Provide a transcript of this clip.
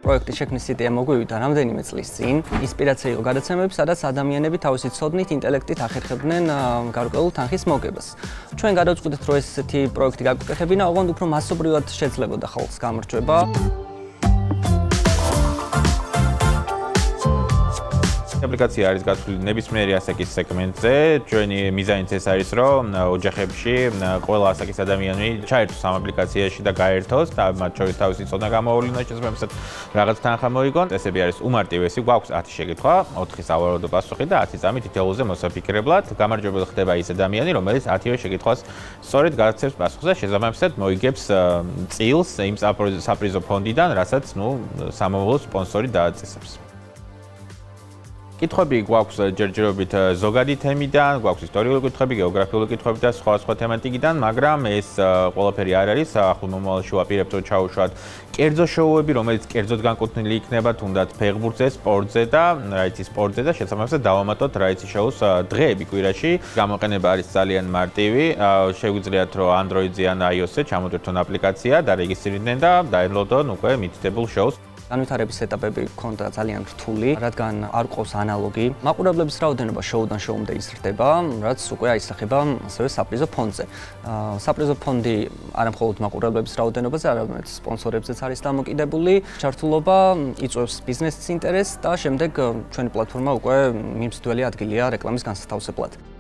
პროექტის შექმნის იდეა მოგვივიდა რამდენიმე წლის წინ. ინსპირაცია იყო გადაცემები, სადაც ადამიანები თავისი ცოდნით, ინტელექტით ახერხებდნენ გარკვეულ თანხის მოგებას. ჩვენ გადავწყვიტეთ, რომ ესეთი პროექტი გაგვიკეთებინა, ოღონდ უფრო მასობრივად შეძლებოდა ხალხს გამარჯვება. აპლიკაცია არის გათვლილი ნებისმიერი ასაკის სეგმენტზე. ჩვენი მიზანიც ეს არის, რომ ოჯახებში ყველა ასაკის ადამიანი ჩაერთოს ამ აპლიკაციაში და გაერთოს და მათ შორის თავისი ცოდნა გამოავლინოს, შესაბამისად რაღაც თანხა მოიგონ. წესები არის უმარტივესი, გვაქვს 10 შეკითხვა, 4 სავარაუდო პასუხი და 10 წამი თითოეულზე მოსაფიქრებლად. გამარჯვებული ხდება ის ადამიანი, რომელიც 10-ვე შეკითხვას სწორედ გადაცემს პასუხს და შესაბამისად მოიგებს წილს იმ საპრიზო ფონდიდან, რასაც სამოვალო სპონსორი დააწესებს. კითხვები გვაქვს ჯერჯერობით ზოგადი თემიდან, გვაქვს ისტორიული კითხვები, გეოგრაფიული კითხვები და სხვა თემატიკიდან, მაგრამ ეს ყველაფერი არ არის. ახლო მომავალში ვაპირებთ, რომ ჩაუშვათ კერძო შოუები, რომელიც კერძოდ განკუთვნილი იქნება თუნდაც ფეხბურთზე, სპორტზე და სპორტზე და შესაბამისად დავამატოთ შოუს დღეები კვირაში. გამოყენება არის ძალიან მარტივი. შეგვიძლიათ, რომ Android-ზე ან iOS-ზე ჩამოტვირთონ აპლიკაცია, დარეგისტრირდნენ და დაენლოდონ უკვე მითითებულ შოუს. განვითარების ეტაპები ჰქონდა ძალიან რთული, რადგან არ ყავს ანალოგი. მაყურებლების რაოდენობა შოუდან შოუმდე იზრდება, რაც უკვე აისახება ასევე საპრიზო ფონდზე. საპრიზო ფონდი არა მხოლოდ მაყურებლების რაოდენობაზე, არამედ სპონსორებზეც არის დამოკიდებული. ჩართულობა იწვევს ბიზნესის ინტერესს და შემდეგ ჩვენი პლატფორმა უკვე მიმსდველი ადგილია რეკლამის განსათავსებლად.